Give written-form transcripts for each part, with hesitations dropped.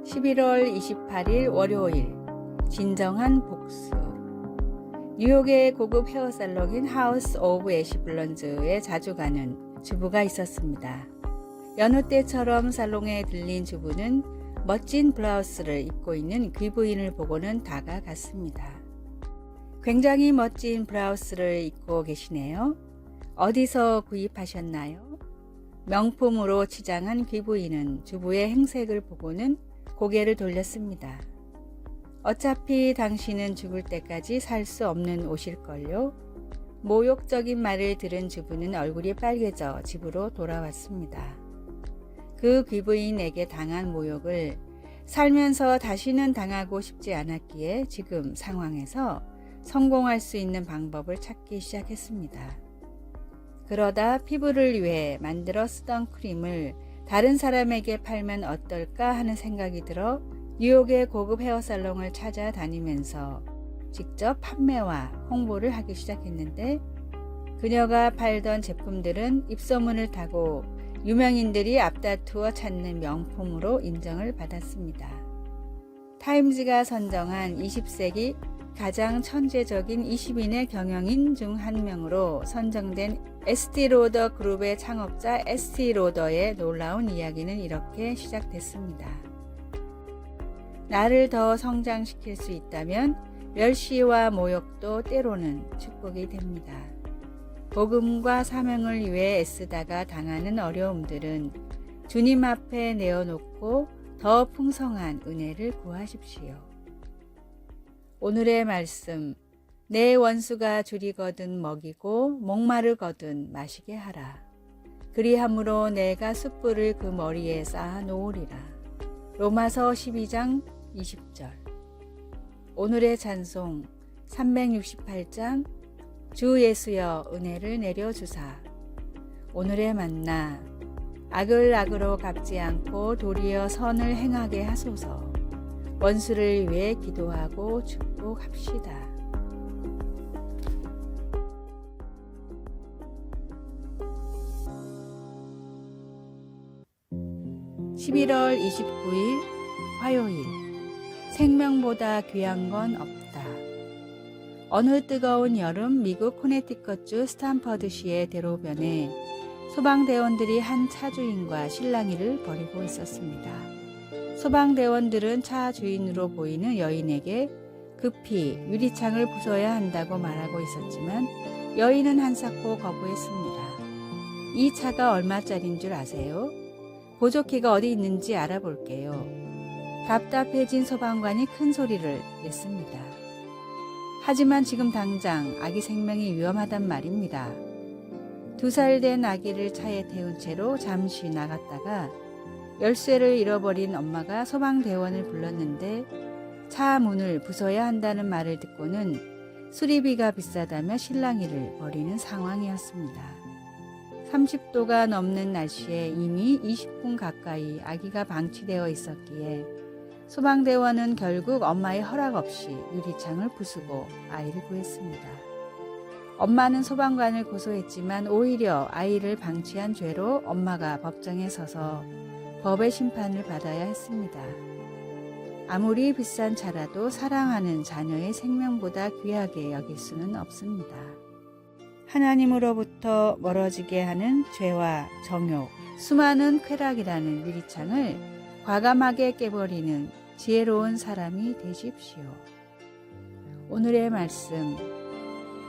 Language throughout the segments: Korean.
11월 28일 월요일 진정한 복수. 뉴욕의 고급 헤어살롱인 하우스 오브 애쉬블론즈에 자주 가는 주부가 있었습니다. 여느 때처럼 살롱에 들린 주부는 멋진 블라우스를 입고 있는 귀부인을 보고는 다가갔습니다. 굉장히 멋진 블라우스를 입고 계시네요. 어디서 구입하셨나요? 명품으로 치장한 귀부인은 주부의 행색을 보고는 고개를 돌렸습니다. 어차피 당신은 죽을 때까지 살 수 없는 옷일걸요? 모욕적인 말을 들은 주부는 얼굴이 빨개져 집으로 돌아왔습니다. 그 귀부인에게 당한 모욕을 살면서 다시는 당하고 싶지 않았기에 지금 상황에서 성공할 수 있는 방법을 찾기 시작했습니다. 그러다 피부를 위해 만들어 쓰던 크림을 다른 사람에게 팔면 어떨까 하는 생각이 들어 뉴욕의 고급 헤어살롱을 찾아다니면서 직접 판매와 홍보를 하기 시작했는데, 그녀가 팔던 제품들은 입소문을 타고 유명인들이 앞다투어 찾는 명품으로 인정을 받았습니다. 타임즈가 선정한 20세기 가장 천재적인 20인의 경영인 중 한 명으로 선정된 에스티 로더 그룹의 창업자 에스티 로더의 놀라운 이야기는 이렇게 시작됐습니다. 나를 더 성장시킬 수 있다면 멸시와 모욕도 때로는 축복이 됩니다. 복음과 사명을 위해 애쓰다가 당하는 어려움들은 주님 앞에 내어놓고 더 풍성한 은혜를 구하십시오. 오늘의 말씀, 내 원수가 줄이거든 먹이고 목마르거든 마시게 하라. 그리함으로 내가 숯불을 그 머리에 쌓아 놓으리라. 로마서 12장 20절. 오늘의 찬송 368장 주 예수여 은혜를 내려주사. 오늘의 만나 악을 악으로 갚지 않고 도리어 선을 행하게 하소서. 원수를 위해 기도하고 축복합시다. (11월 29일) 화요일. 생명보다 귀한 건 없다. 어느 뜨거운 여름 미국 코네티컷주 스탠퍼드시의 대로변에 소방대원들이 한 차주인과 실랑이를 벌이고 있었습니다. 소방대원들은 차 주인으로 보이는 여인에게 급히 유리창을 부숴야 한다고 말하고 있었지만 여인은 한사코 거부했습니다. 이 차가 얼마짜린 줄 아세요? 보조키가 어디 있는지 알아볼게요. 답답해진 소방관이 큰 소리를 냈습니다. 하지만 지금 당장 아기 생명이 위험하단 말입니다. 2살 된 아기를 차에 태운 채로 잠시 나갔다가 열쇠를 잃어버린 엄마가 소방대원을 불렀는데 차 문을 부숴야 한다는 말을 듣고는 수리비가 비싸다며 실랑이를 벌이는 상황이었습니다. 30도가 넘는 날씨에 이미 20분 가까이 아기가 방치되어 있었기에 소방대원은 결국 엄마의 허락 없이 유리창을 부수고 아이를 구했습니다. 엄마는 소방관을 고소했지만 오히려 아이를 방치한 죄로 엄마가 법정에 서서 법의 심판을 받아야 했습니다. 아무리 비싼 차라도 사랑하는 자녀의 생명보다 귀하게 여길 수는 없습니다. 하나님으로부터 멀어지게 하는 죄와 정욕, 수많은 쾌락이라는 유리창을 과감하게 깨버리는 지혜로운 사람이 되십시오. 오늘의 말씀,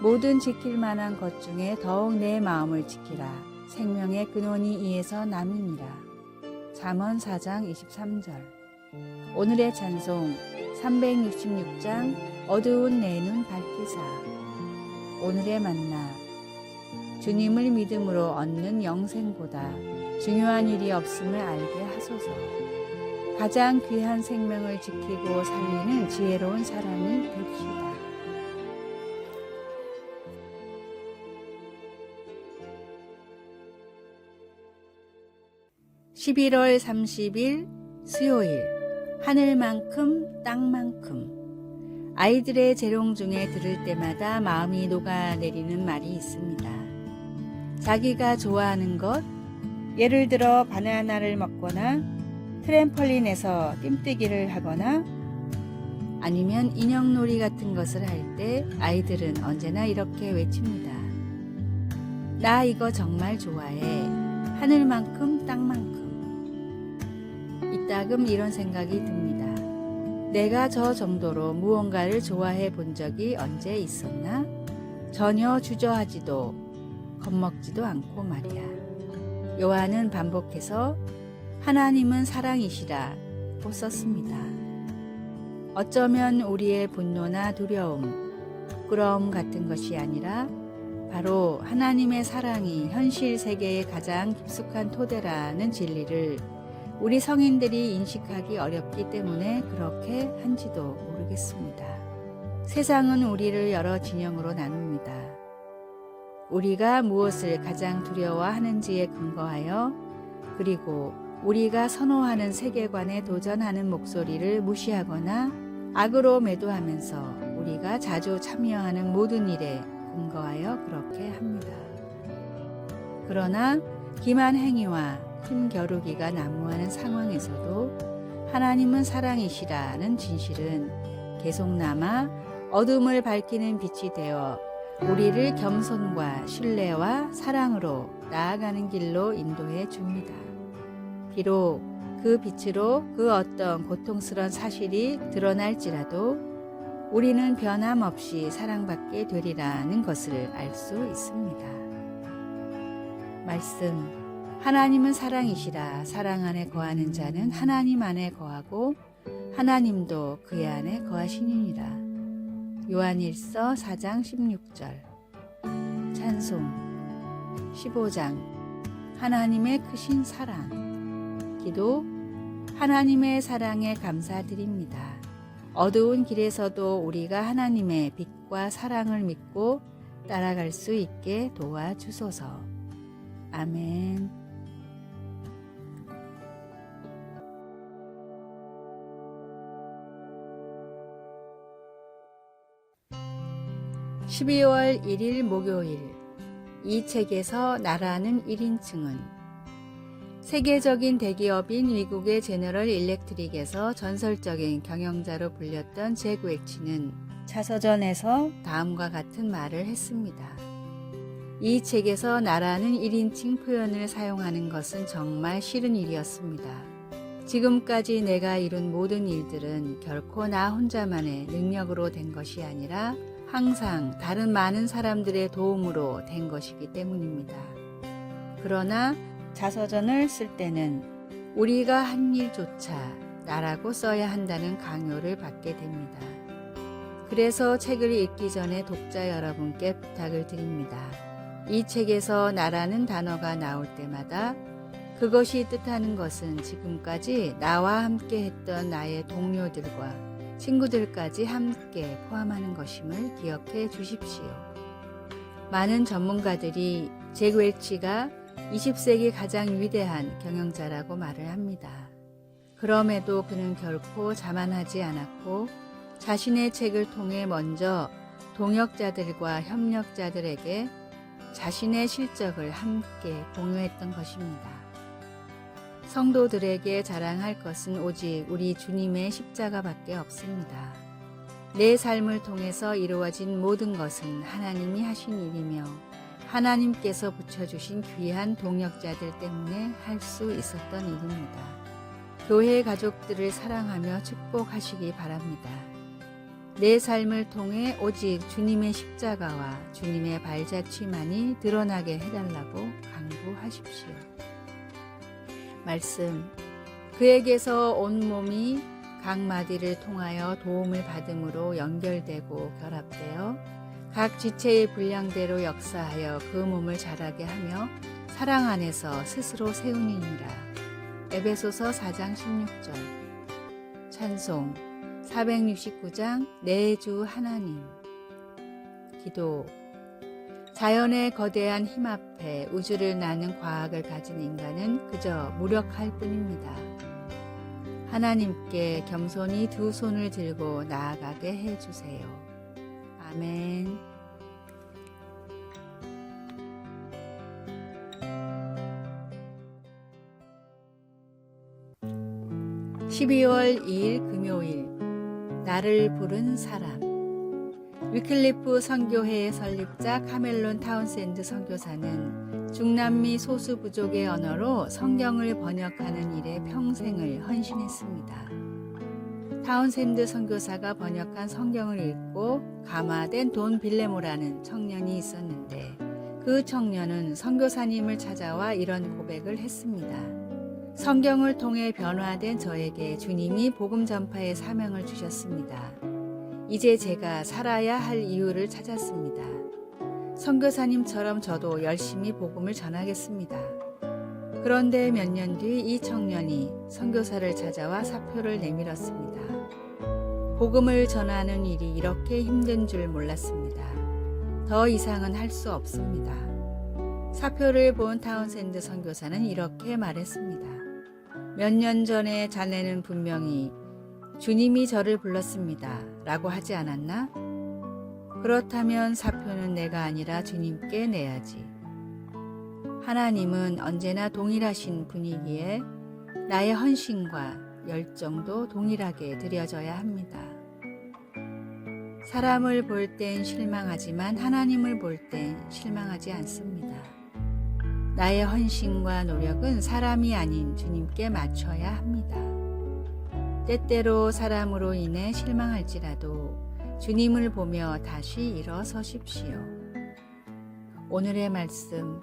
모든 지킬 만한 것 중에 더욱 내 마음을 지키라. 생명의 근원이 이에서 남이니라. 잠언 4장 23절. 오늘의 찬송 366장 어두운 내 눈 밝히사. 오늘의 만나 주님을 믿음으로 얻는 영생보다 중요한 일이 없음을 알게 하소서. 가장 귀한 생명을 지키고 살리는 지혜로운 사람이 됩시다. (11월 30일) 수요일. 하늘만큼 땅만큼. 아이들의 재롱 중에 들을 때마다 마음이 녹아내리는 말이 있습니다. 자기가 좋아하는 것, 예를 들어 바나나를 먹거나 트램펄린에서 띰뜨기를 하거나 아니면 인형놀이 같은 것을 할 때 아이들은 언제나 이렇게 외칩니다. 나 이거 정말 좋아해. 하늘만큼 땅만큼. 이따금 이런 생각이 듭니다. 내가 저 정도로 무언가를 좋아해 본 적이 언제 있었나? 전혀 주저하지도 겁먹지도 않고 말이야. 요한은 반복해서 하나님은 사랑이시라고 썼습니다. 어쩌면 우리의 분노나 두려움, 부끄러움 같은 것이 아니라 바로 하나님의 사랑이 현실 세계의 가장 깊숙한 토대라는 진리를 우리 성인들이 인식하기 어렵기 때문에 그렇게 한지도 모르겠습니다. 세상은 우리를 여러 진영으로 나눕니다. 우리가 무엇을 가장 두려워하는지에 근거하여 그리고 우리가 선호하는 세계관에 도전하는 목소리를 무시하거나 악으로 매도하면서 우리가 자주 참여하는 모든 일에 근거하여 그렇게 합니다. 그러나 기만 행위와 힘겨루기가 난무하는 상황에서도 하나님은 사랑이시라는 진실은 계속 남아 어둠을 밝히는 빛이 되어 우리를 겸손과 신뢰와 사랑으로 나아가는 길로 인도해 줍니다. 비록 그 빛으로 그 어떤 고통스러운 사실이 드러날지라도 우리는 변함없이 사랑받게 되리라는 것을 알 수 있습니다. 말씀, 하나님은 사랑이시라. 사랑 안에 거하는 자는 하나님 안에 거하고 하나님도 그의 안에 거하시니라. 요한일서 4장 16절. 찬송 15장 하나님의 크신 사랑. 기도 하나님의 사랑에 감사드립니다. 어두운 길에서도 우리가 하나님의 빛과 사랑을 믿고 따라갈 수 있게 도와주소서. 아멘. (12월 1일) 목요일. 이 책에서 나라는 1인칭은 세계적인 대기업인 미국의 제너럴 일렉트릭에서 전설적인 경영자로 불렸던 잭 웰치는 자서전에서 다음과 같은 말을 했습니다. 이 책에서 나라는 1인칭 표현을 사용하는 것은 정말 싫은 일이었습니다. 지금까지 내가 이룬 모든 일들은 결코 나 혼자만의 능력으로 된 것이 아니라 항상 다른 많은 사람들의 도움으로 된 것이기 때문입니다. 그러나 자서전을 쓸 때는 우리가 한 일조차 나라고 써야 한다는 강요를 받게 됩니다. 그래서 책을 읽기 전에 독자 여러분께 부탁을 드립니다. 이 책에서 나라는 단어가 나올 때마다 그것이 뜻하는 것은 지금까지 나와 함께 했던 나의 동료들과 친구들까지 함께 포함하는 것임을 기억해 주십시오. 많은 전문가들이 잭 웰치가 20세기 가장 위대한 경영자라고 말을 합니다. 그럼에도 그는 결코 자만하지 않았고 자신의 책을 통해 먼저 동역자들과 협력자들에게 자신의 실적을 함께 공유했던 것입니다. 성도들에게 자랑할 것은 오직 우리 주님의 십자가밖에 없습니다. 내 삶을 통해서 이루어진 모든 것은 하나님이 하신 일이며 하나님께서 붙여주신 귀한 동역자들 때문에 할 수 있었던 일입니다. 교회 가족들을 사랑하며 축복하시기 바랍니다. 내 삶을 통해 오직 주님의 십자가와 주님의 발자취만이 드러나게 해달라고 간구하십시오. 말씀, 그에게서 온몸이 각 마디를 통하여 도움을 받음으로 연결되고 결합되어 각 지체의 분량대로 역사하여 그 몸을 자라게 하며 사랑 안에서 스스로 세우니라. 에베소서 4장 16절. 찬송 469장 내 주 하나님. 기도 자연의 거대한 힘 앞에 우주를 나는 과학을 가진 인간은 그저 무력할 뿐입니다. 하나님께 겸손히 두 손을 들고 나아가게 해주세요. 아멘. 12월 2일 금요일, 나를 부른 사람. 위클리프 선교회의 설립자 카멜론 타운센드 선교사는 중남미 소수 부족의 언어로 성경을 번역하는 일에 평생을 헌신했습니다. 타운센드 선교사가 번역한 성경을 읽고 감화된 돈 빌레모라는 청년이 있었는데, 그 청년은 선교사님을 찾아와 이런 고백을 했습니다. 성경을 통해 변화된 저에게 주님이 복음 전파의 사명을 주셨습니다. 이제 제가 살아야 할 이유를 찾았습니다. 선교사님처럼 저도 열심히 복음을 전하겠습니다. 그런데 몇 년 뒤 이 청년이 선교사를 찾아와 사표를 내밀었습니다. 복음을 전하는 일이 이렇게 힘든 줄 몰랐습니다. 더 이상은 할 수 없습니다. 사표를 본 타운센드 선교사는 이렇게 말했습니다. 몇 년 전에 자네는 분명히 주님이 저를 불렀습니다 라고 하지 않았나? 그렇다면 사표는 내가 아니라 주님께 내야지. 하나님은 언제나 동일하신 분이기에 나의 헌신과 열정도 동일하게 드려져야 합니다. 사람을 볼 땐 실망하지만 하나님을 볼 땐 실망하지 않습니다. 나의 헌신과 노력은 사람이 아닌 주님께 맞춰야 합니다. 때때로 사람으로 인해 실망할지라도 주님을 보며 다시 일어서십시오. 오늘의 말씀.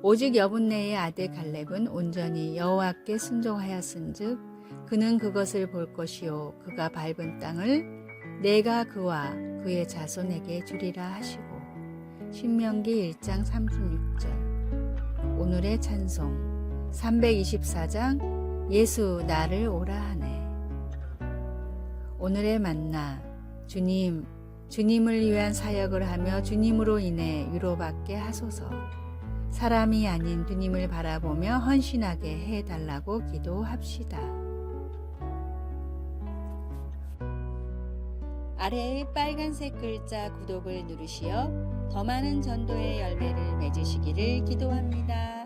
오직 여분네의 아들 갈렙은 온전히 여호와께 순종하였은즉 그는 그것을 볼 것이요 그가 밟은 땅을 내가 그와 그의 자손에게 주리라 하시고. 신명기 1장 36절. 오늘의 찬송 324장 예수 나를 오라 하네. 오늘의 만나. 주님을 위한 사역을 하며 주님으로 인해 위로받게 하소서. 사람이 아닌 주님을 바라보며 헌신하게 해달라고 기도합시다. 아래의 빨간색 글자 구독을 누르시어 더 많은 전도의 열매를 맺으시기를 기도합니다.